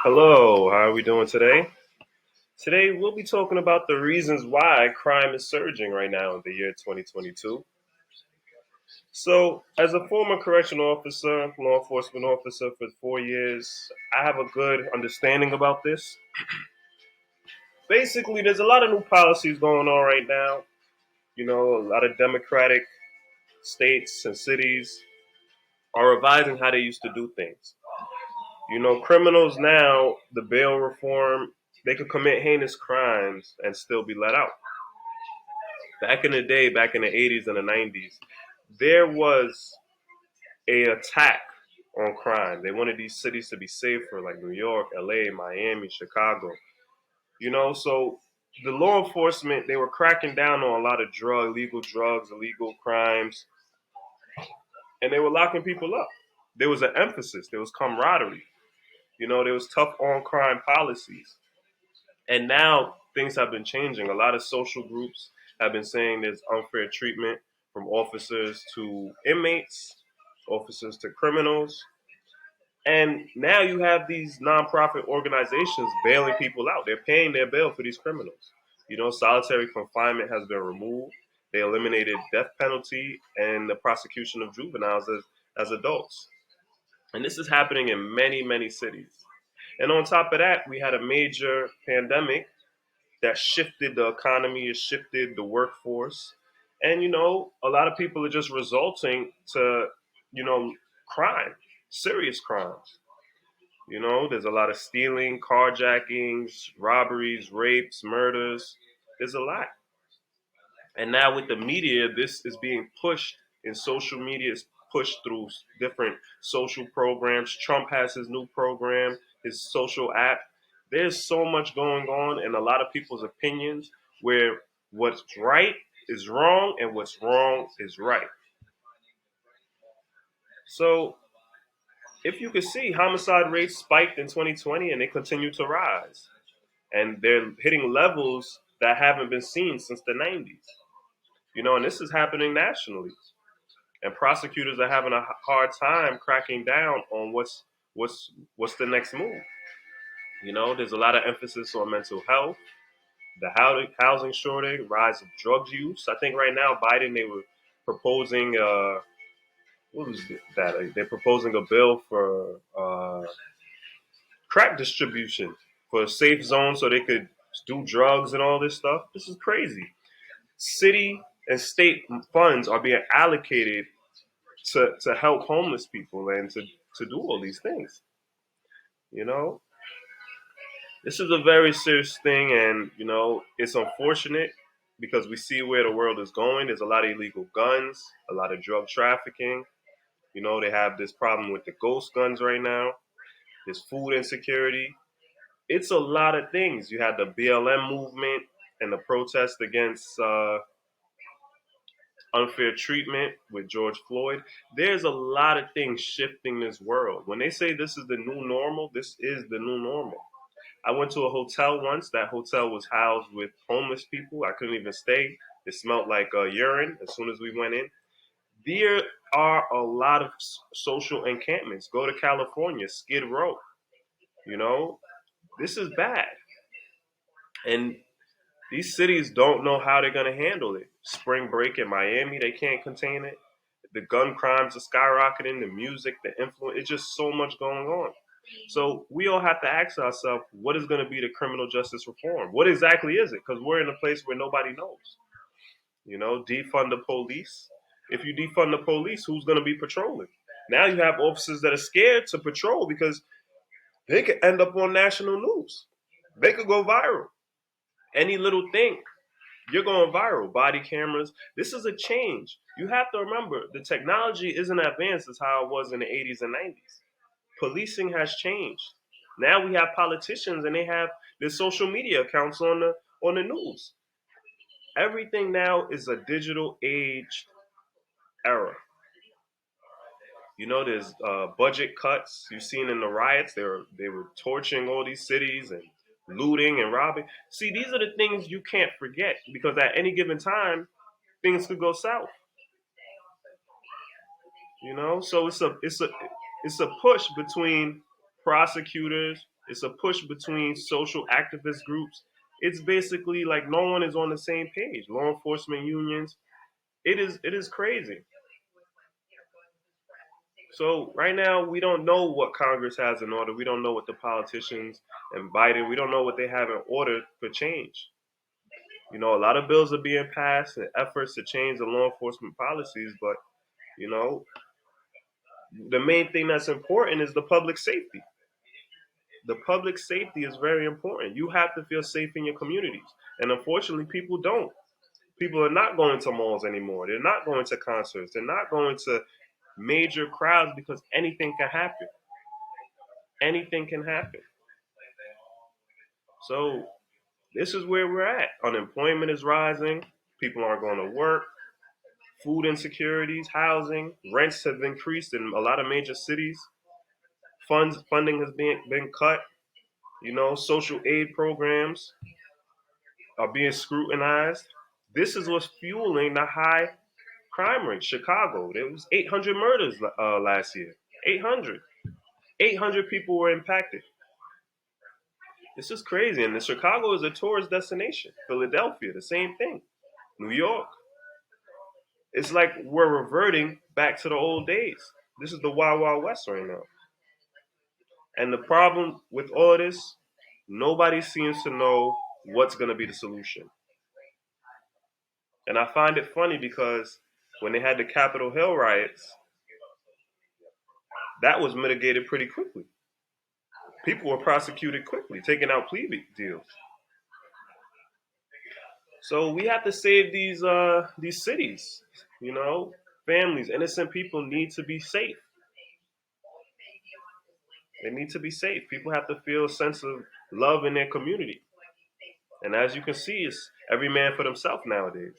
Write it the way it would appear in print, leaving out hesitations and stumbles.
Hello, how are we doing today? Today we'll be talking about the reasons why crime is surging right now in the year 2022. So, as a former correctional officer, law enforcement officer for 4 years, I have a good understanding about this. Basically, there's a lot of new policies going on right now. A lot of democratic states and cities are revising how they used to do things. Criminals now, the bail reform, they could commit heinous crimes and still be let out. Back in the day, back in the 80s and the 90s, there was a attack on crime. They wanted these cities to be safer, like New York, LA, Miami, Chicago. So the law enforcement, they were cracking down on a lot of illegal drugs, illegal crimes, and they were locking people up. There was an emphasis, there was camaraderie. There was tough on crime policies. And now things have been changing. A lot of social groups have been saying there's unfair treatment from officers to inmates, officers to criminals. And now you have these nonprofit organizations bailing people out. They're paying their bail for these criminals. Solitary confinement has been removed. They eliminated death penalty and the prosecution of juveniles as adults. And this is happening in many, many cities. And on top of that, we had a major pandemic that shifted the economy, it shifted the workforce. And, a lot of people are just resulting to, you know, crime, serious crimes. There's a lot of stealing, carjackings, robberies, rapes, murders. There's a lot. And now with the media, this is being pushed in social media, it's pushed through different social programs. Trump has his new program, his social app. There's so much going on, and a lot of people's opinions where what's right is wrong and what's wrong is right. So if you can see, homicide rates spiked in 2020 and they continue to rise. And they're hitting levels that haven't been seen since the 90s. And this is happening nationally. And prosecutors are having a hard time cracking down on what's the next move. There's a lot of emphasis on mental health, the housing shortage, rise of drug use. I think right now Biden, they were proposing what was that? They're proposing a bill for crack distribution for a safe zone so they could do drugs and all this stuff. This is crazy. City and state funds are being allocated to help homeless people and to do all these things. You know, this is a very serious thing, and it's unfortunate because we see where the world is going. There's a lot of illegal guns, a lot of drug trafficking. They have this problem with the ghost guns right now. There's food insecurity. It's a lot of things. You had the BLM movement and the protest against unfair treatment with George Floyd. There's a lot of things shifting this world. When they say this is the new normal, this is the new normal. I went to a hotel once. That hotel was housed with homeless people. I couldn't even stay. It smelled like urine as soon as we went in. There are a lot of social encampments. Go to California, Skid Row. You know, this is bad. And these cities don't know how they're going to handle it. Spring break in Miami, they can't contain it. The gun crimes are skyrocketing, the music, the influence, it's just so much going on. So we all have to ask ourselves, what is going to be the criminal justice reform? What exactly is it? Because we're in a place where nobody knows. Defund the police. If you defund the police, who's going to be patrolling? Now you have officers that are scared to patrol because they could end up on national news. They could go viral. Any little thing, you're going viral. Body cameras. This is a change. You have to remember the technology isn't advanced as how it was in the 80s and 90s. Policing has changed. Now we have politicians and they have their social media accounts on the news. Everything now is a digital age era. There's budget cuts. You've seen in the riots, they were torching all these cities and looting and robbing. See, these are the things you can't forget because at any given time, things could go south. So it's a push between prosecutors, It's a push between social activist groups. It's basically like no one is on the same page. Law enforcement unions. It is crazy. So right now we don't know what Congress has in order. We don't know what the politicians and Biden. We don't know what they have in order for change. A lot of bills are being passed and efforts to change the law enforcement policies, but you know, the main thing that's important is the public safety. The public safety is very important. You have to feel safe in your communities. And unfortunately, people don't. People are not going to malls anymore. They're not going to concerts. They're not going to major crowds because anything can happen. Anything can happen. So this is where we're at. Unemployment is rising. People aren't going to work. Food insecurities, housing, rents have increased in a lot of major cities. Funding has been cut. Social aid programs are being scrutinized. This is what's fueling the high crime rate. Chicago, there was 800 murders last year. 800. 800 people were impacted. This is crazy. And Chicago is a tourist destination. Philadelphia, the same thing. New York. It's like we're reverting back to the old days. This is the Wild Wild West right now. And the problem with all this, nobody seems to know what's going to be the solution. And I find it funny because when they had the Capitol Hill riots, that was mitigated pretty quickly. People were prosecuted quickly, taking out plea deals. So we have to save these cities. Families, innocent people need to be safe. They need to be safe. People have to feel a sense of love in their community. And as you can see, it's every man for themselves nowadays.